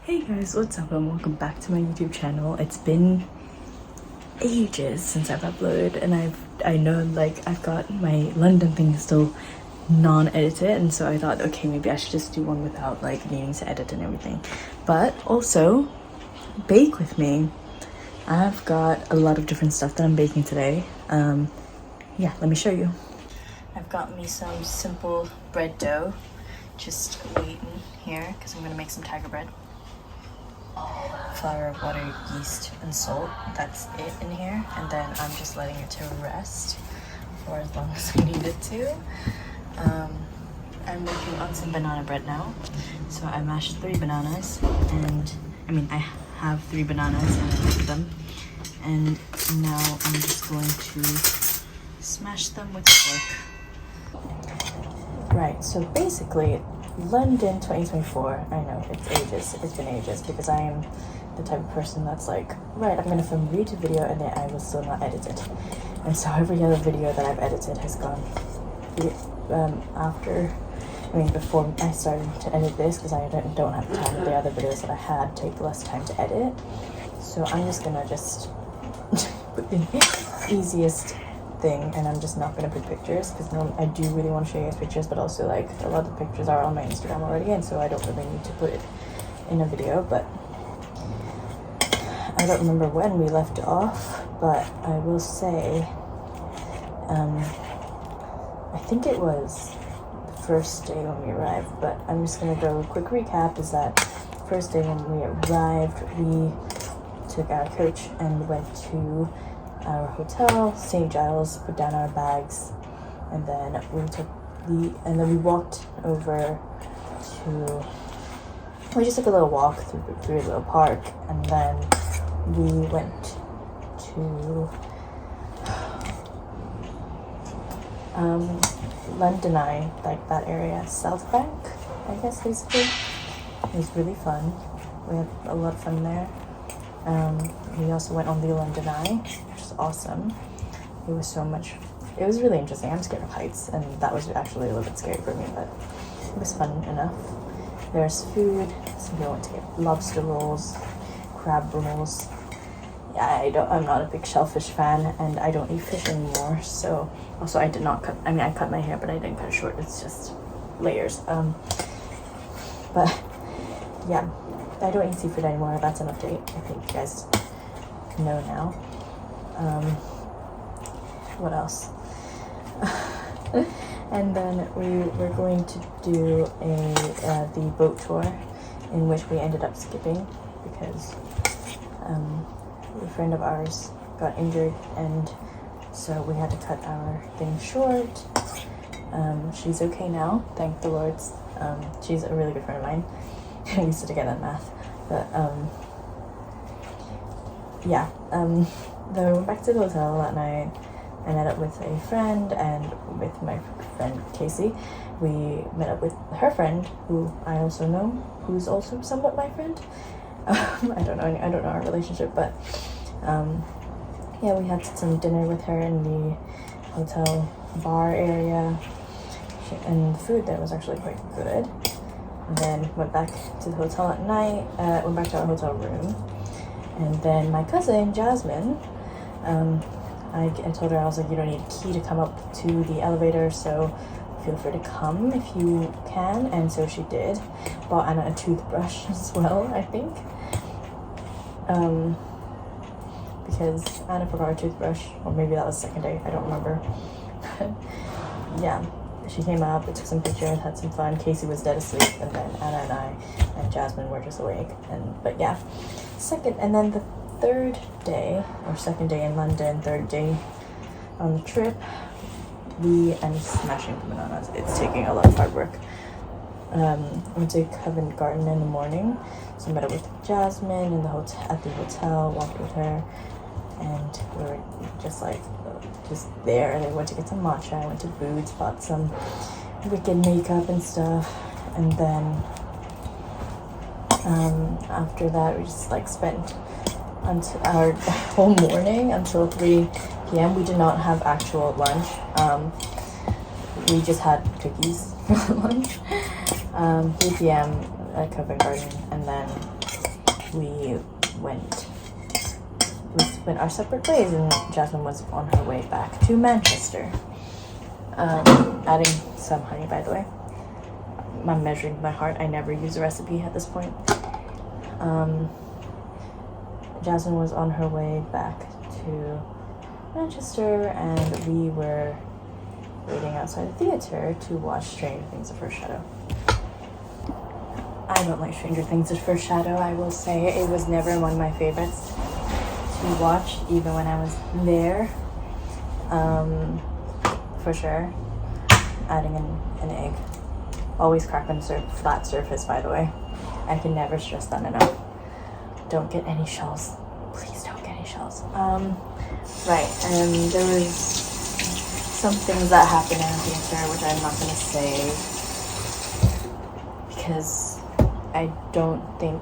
Hey guys, what's up and welcome back to my YouTube channel. It's been ages since I've uploaded, and I know like I've got my London thing still non-edited, and so I thought, okay, maybe I should just do one without like needing to edit and everything. But also bake with me. I've got a lot of different stuff that I'm baking today. Yeah, let me show you. I've got me some simple bread dough, just waiting here because I'm gonna make some tiger bread. Flour, water, yeast, and salt. That's it in here, and then I'm just letting it to rest for as long as I need it to. I'm working on some banana bread now. So I mashed 3 bananas, and I have 3 bananas and I cooked them. And now I'm just going to smash them with a fork. Right, so basically London 2024, I know it's been ages because I am the type of person that's like, right, I'm gonna film a YouTube video and then I will still not edit it. And so every other video that I've edited has gone before I started to edit this, because I don't have time. The other videos that I had take less time to edit. So I'm just gonna put the easiest thing, and I'm just not gonna put pictures because I do really want to show you guys pictures, but also like a lot of the pictures are on my Instagram already, and so I don't really need to put it in a video. But I don't remember when we left off, but I will say I think it was the first day when we arrived, but I'm just gonna go quick recap. Is that first day when we arrived, we took our coach and went to our hotel, St. Giles, put down our bags, and then we walked over to, we just took a little walk through a little park, and then we went to London Eye, like that area, South Bank, I guess basically. It was really fun. We had a lot of fun there. We also went on the London Eye, which is awesome. It was really interesting. I'm scared of heights, and that was actually a little bit scary for me, but it was fun enough. There's food. Some people went to get lobster rolls, crab rolls. Yeah, I'm not a big shellfish fan, and I don't eat fish anymore. So also I did not cut. I cut my hair, but I didn't cut it short. It's just layers. But yeah, I don't eat seafood anymore. That's an update. I think you guys know now. What else? And then we were going to do the boat tour, in which we ended up skipping because a friend of ours got injured, and so we had to cut our thing short. She's okay now, thank the Lord. She's a really good friend of mine. We used to together in math, but yeah. Then we went back to the hotel that night. I met up with a friend, and with my friend Casey, we met up with her friend, who I also know, who's also somewhat my friend. I don't know our relationship, but yeah, we had some dinner with her in the hotel bar area, and the food there was actually quite good. And then went back to the hotel at night, went back to our hotel room, and then my cousin Jasmine, I told her, I was like, you don't need a key to come up to the elevator, so feel free to come if you can. And so she did. Bought Anna a toothbrush as well, I think, because Anna forgot her toothbrush, or maybe that was the second day, I don't remember. Yeah, she came up, we took some pictures, had some fun. Casey was dead asleep, and then Anna and I and Jasmine were just awake. But yeah, and then the third day, or second day in London, third day on the trip, I'm smashing the bananas. It's taking a lot of hard work. Went to Covent Garden in the morning, so I met up with Jasmine in at the hotel, walked with her, and we were just there. And I went to get some matcha. I went to Boots, bought some Wicked makeup and stuff, and then after that we just spent until our whole morning until 3 p.m. We did not have actual lunch. We just had cookies for lunch. 3 p.m. at Covent Garden, and then we went our separate ways, and Jasmine was on her way back to Manchester. Adding some honey, by the way. I'm measuring my heart. I never use a recipe at this point. Jasmine was on her way back to Manchester, and we were waiting outside the theater to watch Stranger Things: The First Shadow. I don't like Stranger Things: The First Shadow, I will say. It was never one of my favorites to watch, even when I was there. For sure. Adding an egg. Always crack on a flat surface, by the way. I can never stress that enough. Don't get any shells. Please don't get any shells. Right, and there was some things that happened in the theater, which I'm not going to say, because I don't think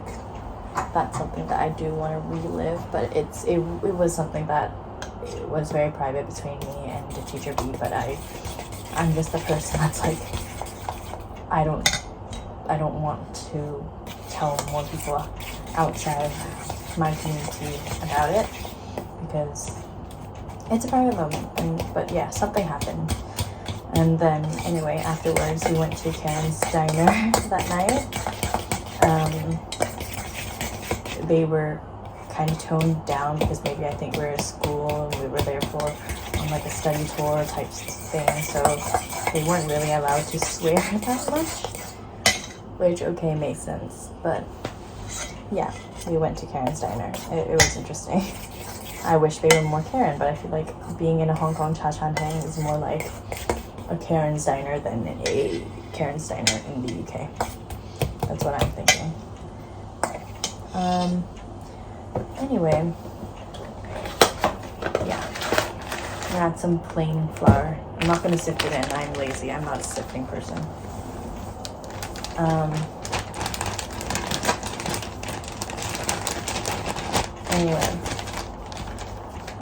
that's something that I do want to relive, but it was something that it was very private between me and the teacher B, but I'm just the person that's like, I don't want to tell more people outside my community about it, because it's a private moment. But yeah, something happened. And then anyway, afterwards we went to Karen's diner that night. They were kind of toned down because maybe I think we were at school and we were there on like a study tour type thing, so they weren't really allowed to swear that much, which okay, makes sense. But yeah, we went to Karen's diner. It was interesting. I wish they were more Karen, but I feel like being in a Hong Kong cha chan tang is more like a Karen's diner than a Karen's diner in the UK. That's what I'm thinking. Anyway, yeah, I add some plain flour. I'm not gonna sift it in. I'm lazy. I'm not a sifting person. Anyway,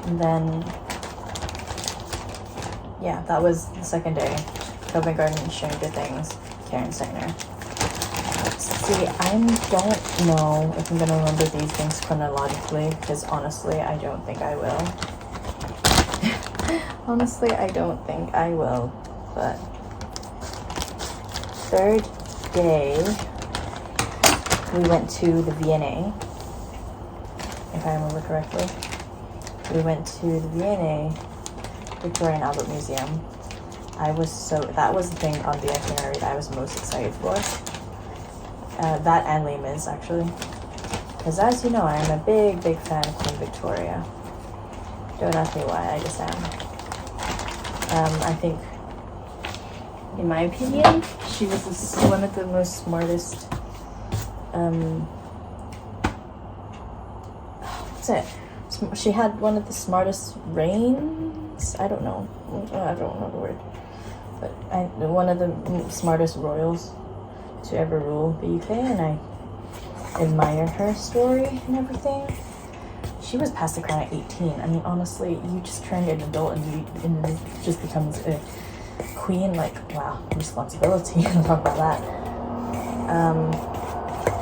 and then yeah, that was the second day. Covent Garden, Stranger Things, Karen's diner. See, I don't know if I'm gonna remember these things chronologically, because honestly, I don't think I will. Honestly, I don't think I will. But third day, we went to the V&A, if I remember correctly. We went to the V&A, Victoria and Albert Museum. That was the thing on the itinerary that I was most excited for. That and Les Mis, actually. Because as you know, I am a big, big fan of Queen Victoria. Don't ask me why, I just am. I think, in my opinion, she was one of the most smartest, what's it? She had one of the smartest reigns? I don't know the word. But one of the smartest royals to ever rule the UK, and I admire her story and everything. She was past the crown at 18. I mean, honestly, you just turned an adult and it just becomes a queen. Like, wow, responsibility. Talk about that.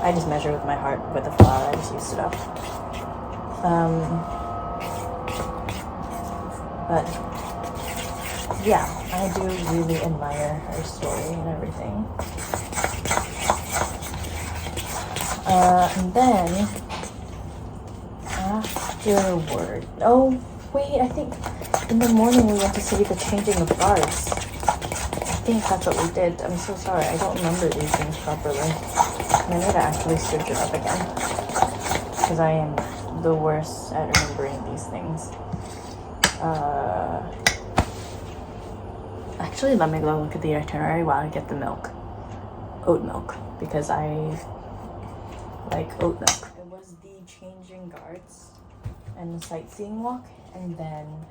I just measure with my heart with the flour. I just used it up. But yeah, I do really admire her story and everything. And then afterward, oh wait, I think in the morning we went to see the changing of guards. I think that's what we did. I'm so sorry, I don't remember these things properly. I need to actually search it up again, because I am the worst at remembering these things. Actually, let me go look at the itinerary while I get the milk. Oat milk, because I like oat milk. It was the changing guards and the sightseeing walk, and then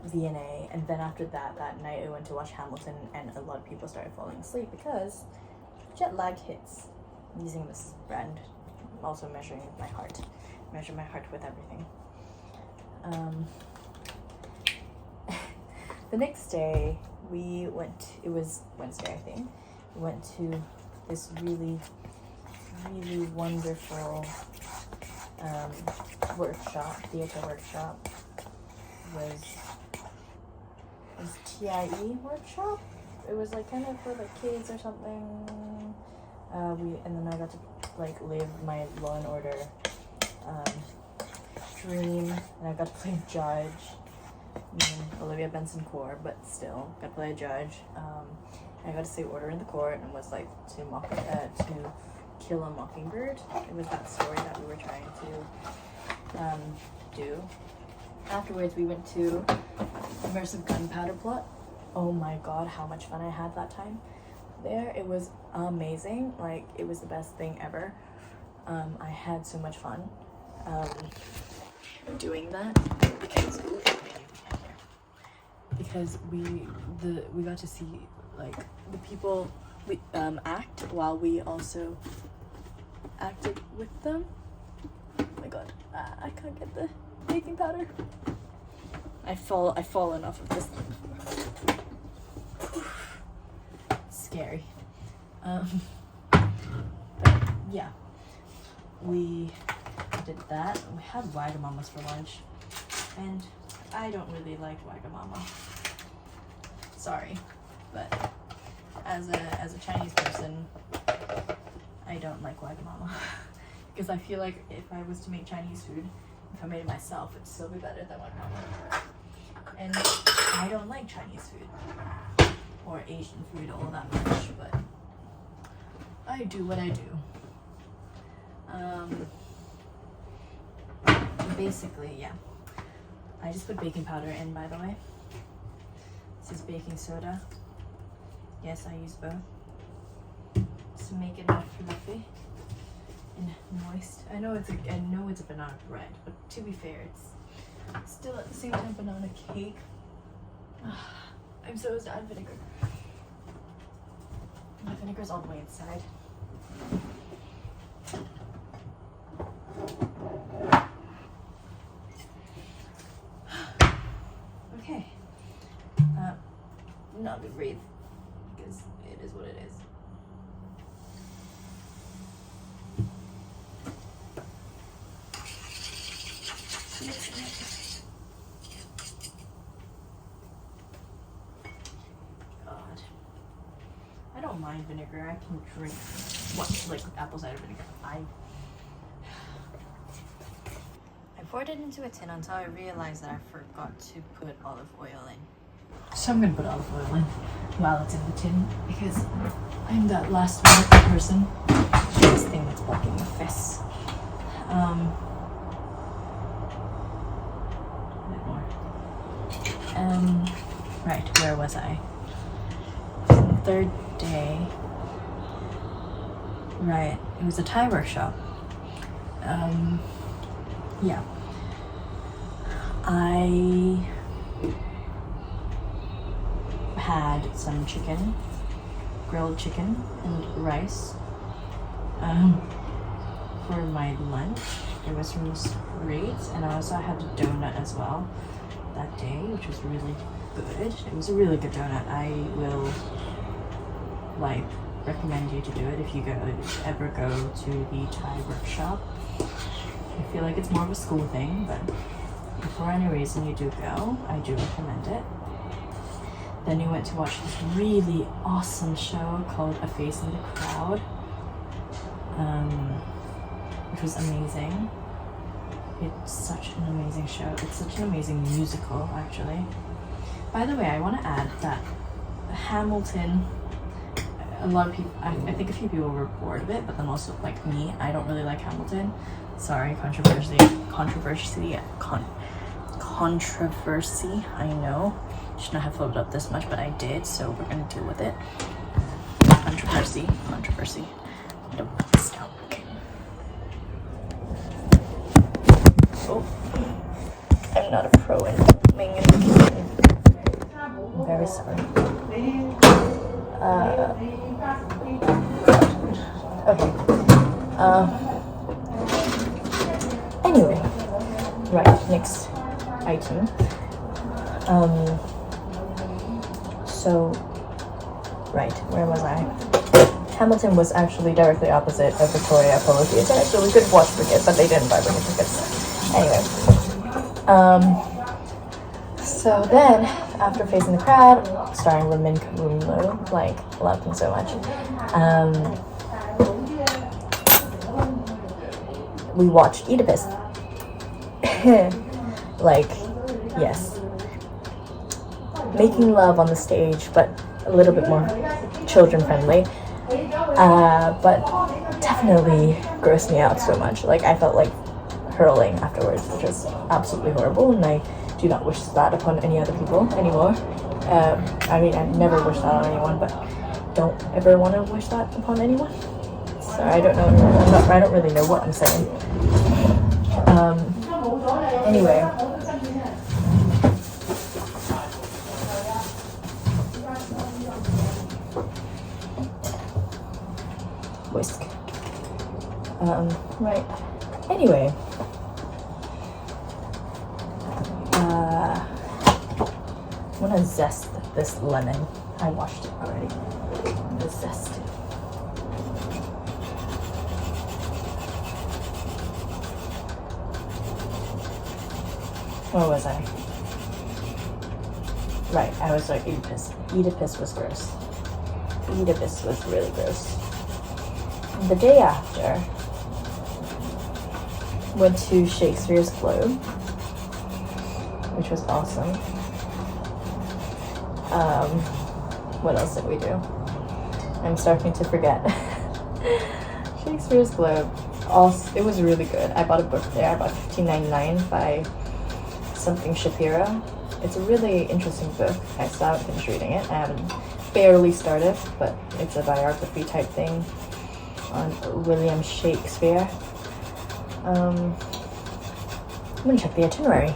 V&A, and then after that night I went to watch Hamilton, and a lot of people started falling asleep because jet lag hits. I'm using this brand. I'm also measuring with my heart. Measure my heart with everything. The next day it was Wednesday, I think. We went to this really, really wonderful theatre workshop was TIE workshop. It was like kind of for like kids or something. And then I got to like live my Law and Order dream, and I got to play judge. Olivia Benson Core, but still got to play a judge. I got to say order in the court and was like to kill a mockingbird. It was that story that we were trying to do. Afterwards, we went to immersive gunpowder plot. Oh my god, how much fun I had that time there. It was amazing. Like, it was the best thing ever. I had so much fun doing that because we got to see like the people act while we also acted with them. Oh my god, I can't get the baking powder. I've fallen off of this. Scary. But yeah, we did that. We had Wagamamas for lunch, and I don't really like Wagamama. Sorry, but as a Chinese person, I don't like Wagamama because I feel like if I was to make Chinese food, if I made it myself, it'd still be better than Wagamama. And I don't like Chinese food or Asian food all that much, but I do what I do. Basically, yeah. I just put baking powder in, by the way. This is baking soda. Yes, I use both to make it more fluffy and moist. I know it's a banana bread, but to be fair, it's still at the same time banana cake. I'm so sad to add vinegar. My vinegar's all the way inside. Okay. Not to breathe because it is what it is. God. I don't mind vinegar. I can drink like apple cider vinegar. I poured it into a tin until I realized that I forgot to put olive oil in. So I'm gonna put olive oil in while it's in the tin because I'm that last minute person. This thing that's blocking my face. A bit more. Right, where was I? Third day. Right, it was a Thai workshop. Yeah. I had some chicken, grilled chicken and rice for my lunch. It was from Straits, and I also had a donut as well that day, which was really good. It was a really good donut. I will recommend you to do it if you ever go to the Thai workshop. I feel like it's more of a school thing, but if for any reason you do go, I do recommend it. Then we went to watch this really awesome show called A Face in the Crowd, which was amazing. It's such an amazing show. It's such an amazing musical, actually. By the way, I want to add that Hamilton, a lot of people, I think a few people were bored of it, but then also, like me, I don't really like Hamilton. Sorry, controversy, I know. Should not have floated up this much, but I did, so we're gonna deal with it. Controversy. I'm gonna put this down. Okay. Oh, I'm not a pro in filming and I'm very sorry. Okay. Anyway, right, next item. So, right, where was I? Hamilton was actually directly opposite of Victoria Polo Theatre, so we could watch Wicked, but they didn't buy Wicked tickets. Anyway, so then after Facing the Crowd, starring Lin-Min Kumlo, like loved him so much. We watched Oedipus. Like, yes, making love on the stage, but a little bit more children friendly. But definitely grossed me out so much. Like, I felt like hurling afterwards, which was absolutely horrible, and I do not wish that upon any other people anymore. I mean, I never wish that on anyone, but don't ever want to wish that upon anyone. So I don't know. I don't really know what I'm saying. Anyway. Whisk. Right. Anyway. I'm gonna zest this lemon. I washed it already. I'm gonna zest it. Where was I? Right, I was like Oedipus. Oedipus was gross. Oedipus was really gross. The day after, went to Shakespeare's Globe, which was awesome. What else did we do? I'm starting to forget. Shakespeare's Globe. Also, it was really good. I bought a book there. I bought $15.99 by something Shapiro. It's a really interesting book. I still haven't finished reading it. I haven't barely started, but it's a biography type thing on William Shakespeare. I'm gonna check the itinerary.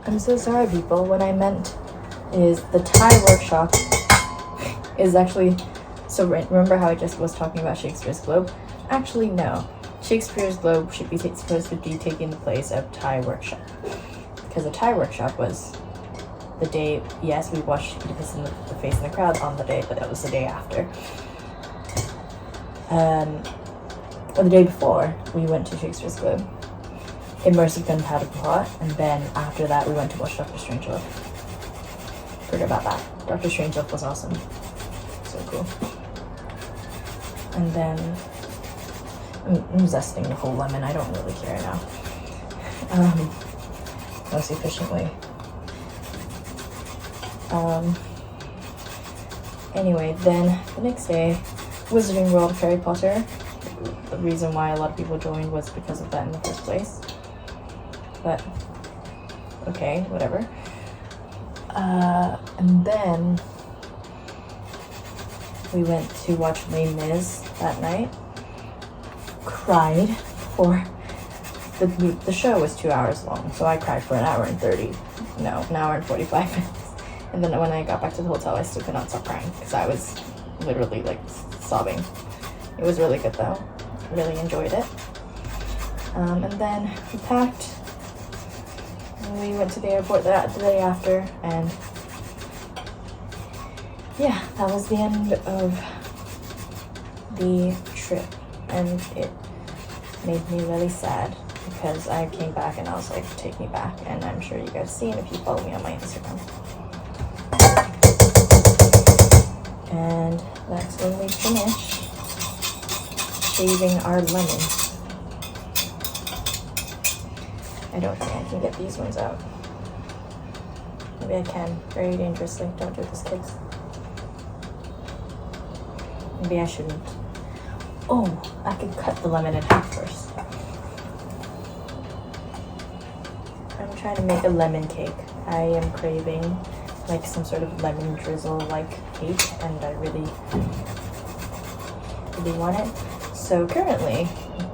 I'm so sorry, people. What I meant is the Thai workshop is actually, so remember how I just was talking about Shakespeare's Globe? Actually, no. Shakespeare's Globe should be supposed to be taking the place of Thai workshop. Because the Thai workshop was the day, yes, we watched Oedipus in the Face in the Crowd on the day, but that was the day after. Or the day before, we went to Shakespeare's Globe. Immersive Gunpowder Plot, and then after that we went to watch Dr. Strangelove. Forget about that. Dr. Strangelove was awesome. So cool. And then I'm zesting the whole lemon. I don't really care now. Most efficiently. Anyway, then the next day, Wizarding World of Harry Potter. The reason why a lot of people joined was because of that in the first place. But, okay, whatever. And then we went to watch Les Mis that night. Cried for the show was 2 hours long, so I cried for an hour and 45 minutes. And then when I got back to the hotel, I still could not stop crying because I was literally like sobbing. It was really good though. Really enjoyed it. And then we packed. And we went to the airport the day after, and yeah, that was the end of the trip, and it made me really sad because I came back and I was like, take me back, and I'm sure you guys seen if you follow me on my Instagram. And that's when we finish shaving our lemon. I don't think I can get these ones out. Maybe I can, very dangerously. Don't do this, kids. Maybe I shouldn't. Oh, I could cut the lemon in half first. I'm trying to make a lemon cake. I am craving like some sort of lemon drizzle like cake, and I really want it. So currently,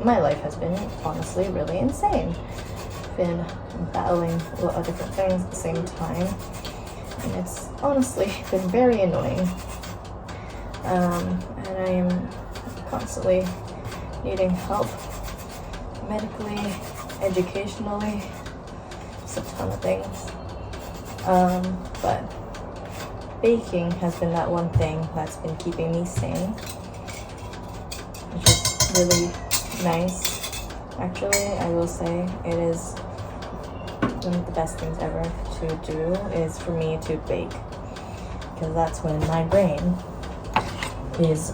my life has been honestly really insane. Been battling a lot of different things at the same time, and it's honestly been very annoying. And I am constantly needing help medically, educationally, just a ton of things. But baking has been that one thing that's been keeping me sane. really nice. Actually, I will say it is one of the best things ever to do is for me to bake, because that's when my brain is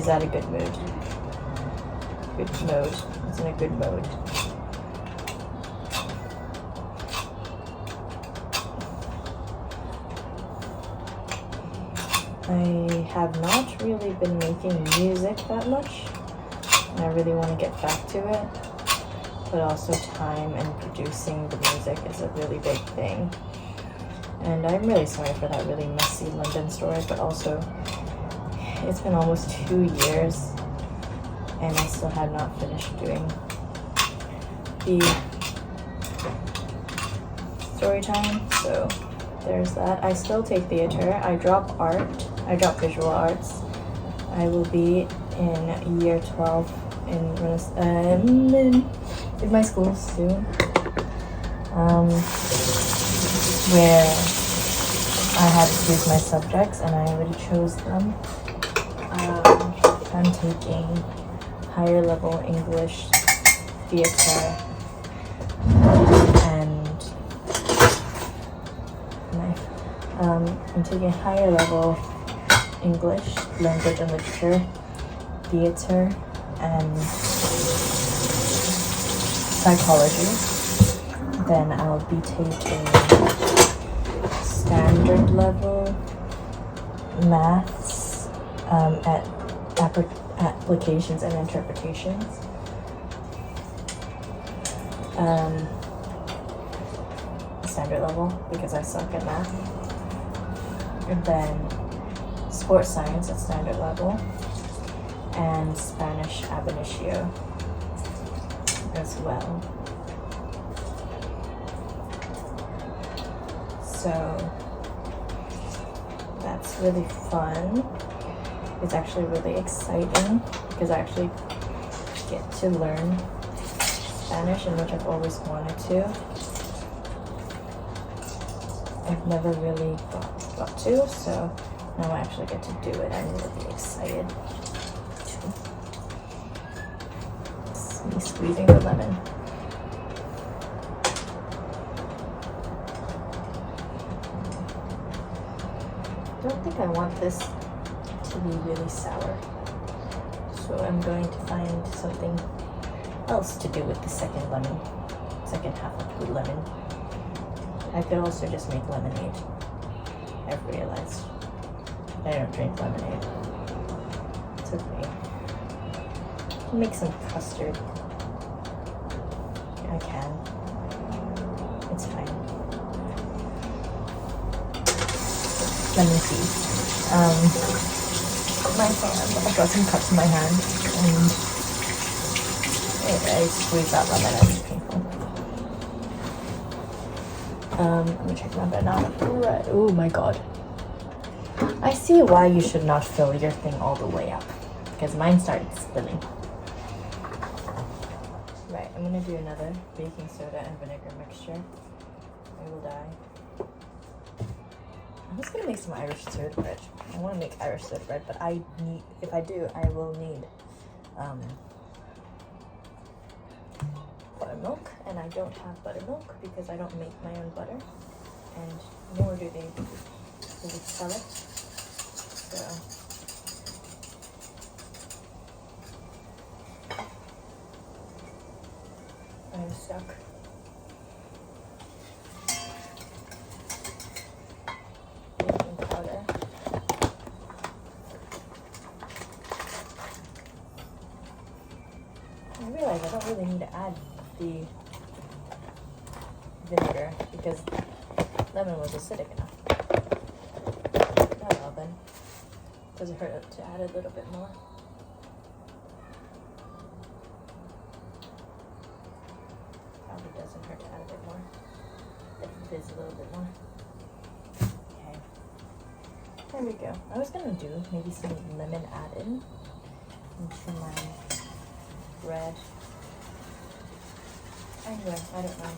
at a good mood. It's in a good mode. I have not really been making music that much, and I really want to get back to it, but also time and producing the music is a really big thing. And I'm really sorry for that really messy London story, but also it's been almost 2 years and I still have not finished doing the story time, so there's that. I still take theater. I drop visual arts. I will be in year 12 in my school soon, where I had to choose my subjects and I already chose them. I'm taking higher level English, theater, and I'm taking higher level English, language and literature, theater, and psychology. Then I'll be taking standard level maths, at applications and interpretations. Standard level because I suck at math. And then sports science at standard level, and Spanish ab initio as well. So that's really fun. It's actually really exciting because I actually get to learn Spanish, in which I've always wanted to. I've never really got to, so now I actually get to do it. I'm really excited. It's me squeezing the lemon. I don't think I want this to be really sour, so I'm going to find something else to do with the second half of the lemon. I could also just make lemonade. I've realized I don't drink lemonade. It's okay. Make some custard. I can. It's fine. Lemon tea. My hand. I got some cuts in my hand, and I squeezed that lemon and it's painful. Let me check my banana bread. Oh my god. I see why you should not fill your thing all the way up, because mine started spilling. Right, I'm gonna do another baking soda and vinegar mixture. I will die. I'm just gonna make some Irish syrup bread. I want to make Irish syrup bread, but if I do, I will need buttermilk, and I don't have buttermilk because I don't make my own butter, and nor do they really sell it. So I'm stuck. Baking powder. I realize I don't really need to add the vinegar because lemon was acidic enough. Oh well then. Does it hurt to add a little bit more? Probably doesn't hurt to add a bit more. It fizz a little bit more. Okay. There we go. I was gonna do maybe some lemon add-in into my bread. Anyway, I don't know.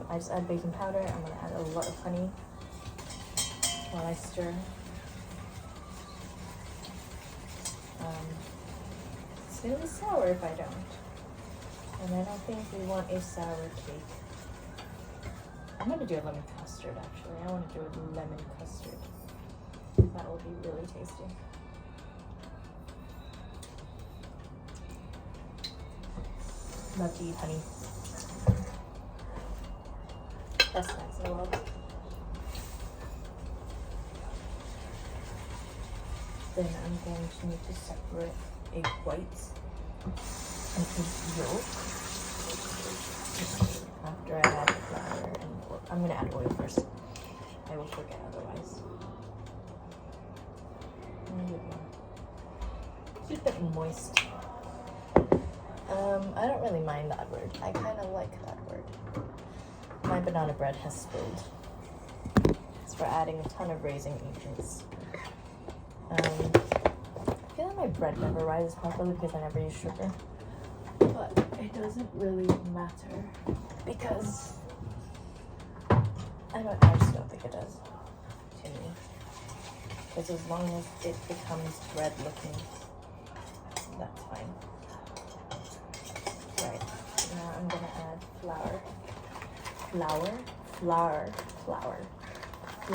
I just add baking powder. I'm gonna add a lot of honey while I stir. gonna be sour if I don't. And I don't think we want a sour cake. I'm gonna do a lemon custard actually. I want to do a lemon custard. That will be really tasty. Love to eat honey. Best snacks in the world. Then I'm going to need to separate egg whites and egg yolk. After I add flour and oil. I'm going to add oil first. I will forget otherwise. It's a bit moist. I don't really mind that word. I kind of like that word. My banana bread has spilled. It's for adding a ton of raising agents. I feel like my bread never rises properly because I never use sugar. But it doesn't really matter because I just don't think it does to me. Because as long as it becomes bread looking, that's fine. Right, now I'm gonna add flour. Flour. I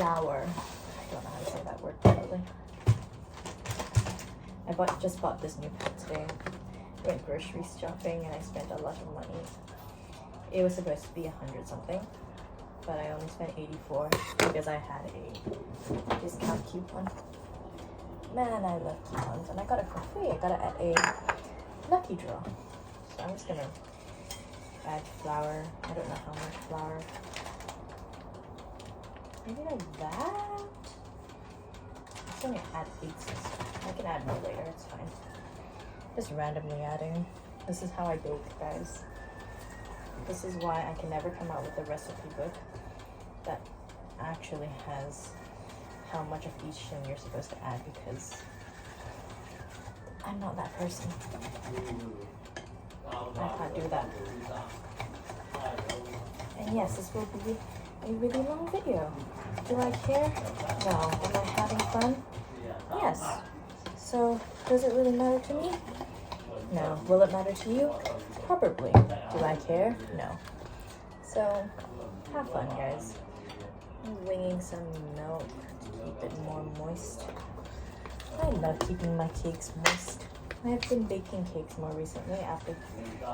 don't know how to say that word properly. I just bought this new pot today. Went grocery shopping and I spent a lot of money. It was supposed to be 100 something, but I only spent 84 because I had a discount coupon. Man, I love coupons, and I got it for free. I got it at a lucky draw. So I'm just gonna add flour. I don't know how much flour. Maybe like that? I'm just gonna add eggs and stuff. I can add more later, it's fine. Just randomly adding. This is how I bake, guys. This is why I can never come out with a recipe book that actually has how much of each thing you're supposed to add, because I'm not that person. I can't do that. And yes, this will be a really long video. Do I care? No. Am I having fun? Yes. So, does it really matter to me? No. Will it matter to you? Probably. Do I care? No. So, have fun, guys. I'm winging some milk to keep it more moist. I love keeping my cakes moist. I have been baking cakes more recently after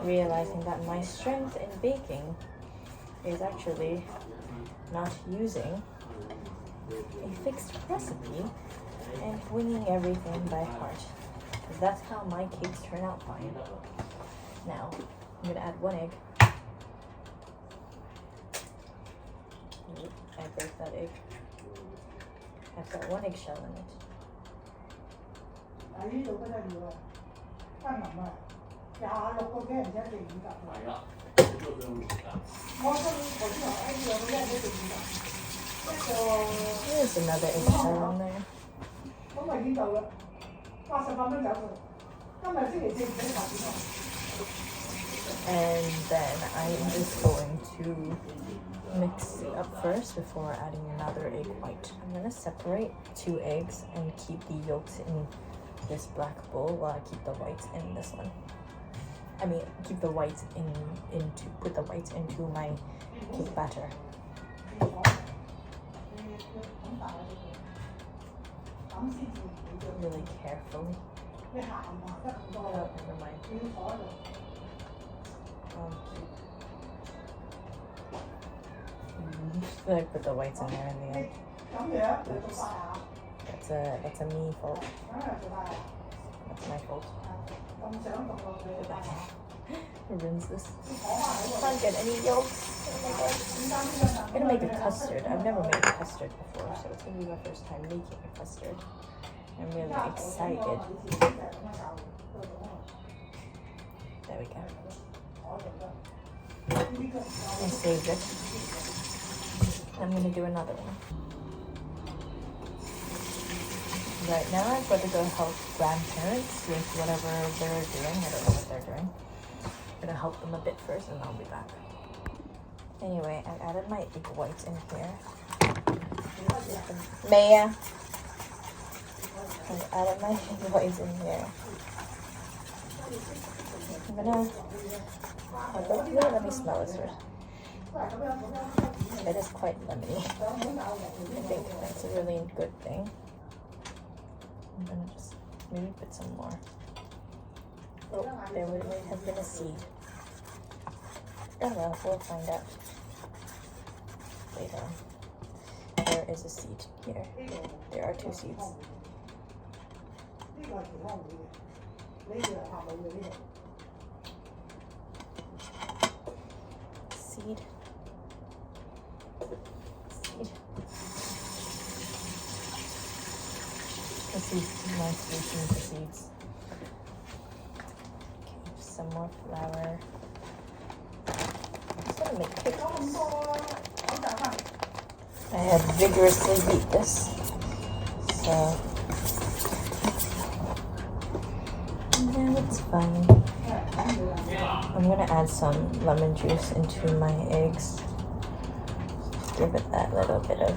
realizing that my strength in baking is actually not using a fixed recipe and winging everything by heart. Because that's how my cakes turn out fine. Now, I'm going to add one egg. Oop, I broke that egg. I've got one eggshell in it. There's another eggshell in there. And then I'm just going to mix it up first before adding another egg white. I'm going to separate 2 eggs and keep the yolks in this black bowl while I keep the whites in this one. I mean, keep the whites put the whites into my cake batter. Really carefully. Oh, never mind. I put the whites in there in the end. Oops. That's a me fault. That's my fault. Rinse this. Can't get any yolks. Oh my god. I'm gonna make a custard. I've never made a custard before, so it's gonna be my first time making a custard. I'm really excited. There we go. I saved it. I'm gonna do another one. Right now I've got to go help grandparents with whatever they're doing. I don't know what they're doing. I'm gonna help them a bit first and I'll be back. Anyway, I've added my egg whites in here. Maya. I've added my egg whites in here. I'm gonna, let me smell this first. It is quite lemony. I think that's a really good thing. I'm gonna just maybe put some more. Oh, there would have been a seed. Oh well, we'll find out later on. There is a seed here. There are 2 seeds. Seed. Seed. This is my solution for seeds. Okay, some more flour. I'm just gonna make cookies. I had vigorously beat this, so now it's fine. I'm gonna add some lemon juice into my eggs. Give it that little bit of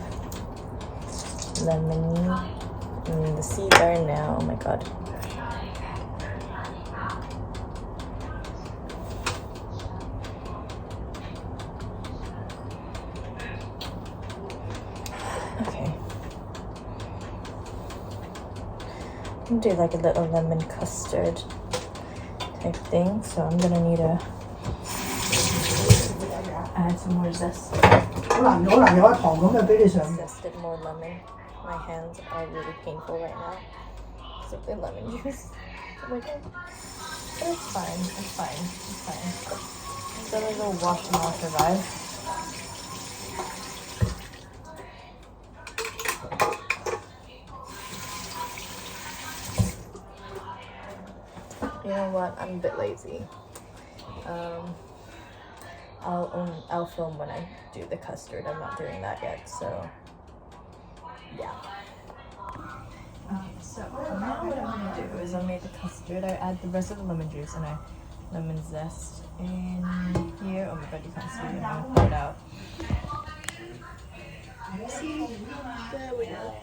lemony. And the seeds are now, oh my god. Okay. I'm gonna do like a little lemon custard type thing, so I'm gonna need to add some more zest. Zested more lemon. My hands are really painful right now because of the lemon juice. Oh my god. But it's fine. It's fine. It's fine. I'm gonna go wash them off, survive. You know what? I'm a bit lazy. I'll film when I do the custard. I'm not doing that yet, so yeah. Okay, so now what I'm gonna do is I made the custard. I add the rest of the lemon juice and lemon zest in here. Oh my god, you can't see it. I'm gonna pour it out. See? There we go.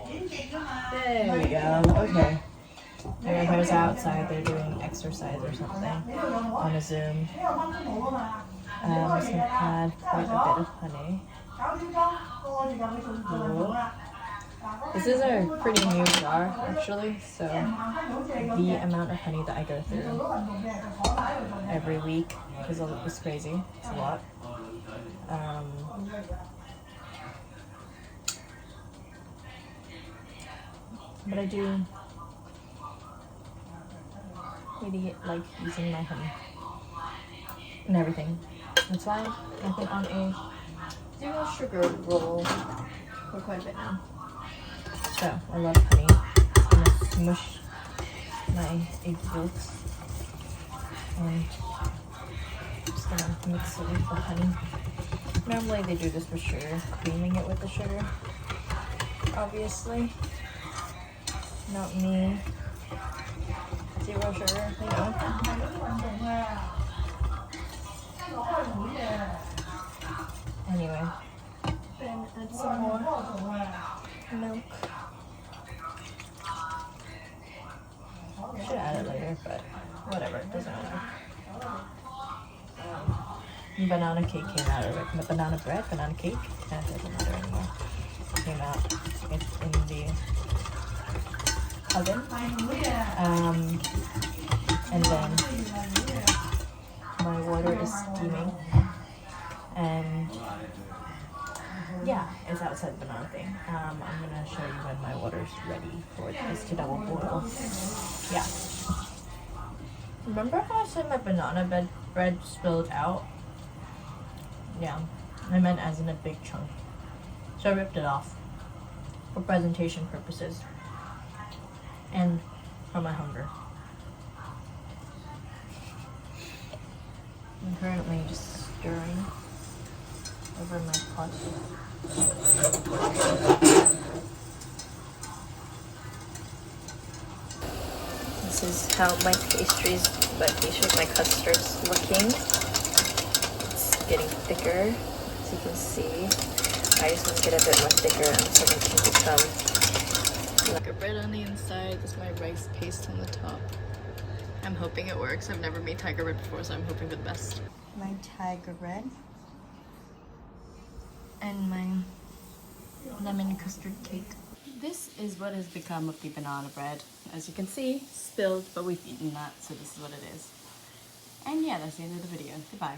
There we go. Okay. There's outside. They're doing exercise or something on a Zoom. I'm just gonna add quite a bit of honey. Ooh. This is a pretty new jar actually, so the amount of honey that I go through every week is crazy. It's a lot. But I do really like using my honey and everything. That's why I've been on a 0 sugar roll for quite a bit now. So I love honey. I'm gonna smush my egg yolks and I'm just gonna mix it with the honey. Normally they do this with sugar, creaming it with the sugar. Obviously, not me. 0 sugar, you know. Anyway, then add some more milk. Should add it later, but whatever, it doesn't matter. Banana cake came out of it. Banana bread, banana cake, that doesn't matter anymore. Came out. It's in the oven. And then my water is steaming. And yeah, it's outside the banana thing. I'm gonna show you when my water's ready for this to double boil. Yeah. Remember how I said my banana bread spilled out? Yeah, I meant as in a big chunk. So I ripped it off for presentation purposes and for my hunger. I'm currently just stirring over my pot. This is how my my custard's looking. It's getting thicker, as you can see. I just want to get a bit more thicker so it can become like a bread on the inside. This is my rice paste on the top. I'm hoping it works. I've never made tiger bread before, so I'm hoping for the best. My tiger bread and my lemon custard cake. This is what has become of the banana bread. As you can see, spilled, but we've eaten that, so this is what it is. And yeah, that's the end of the video. Goodbye.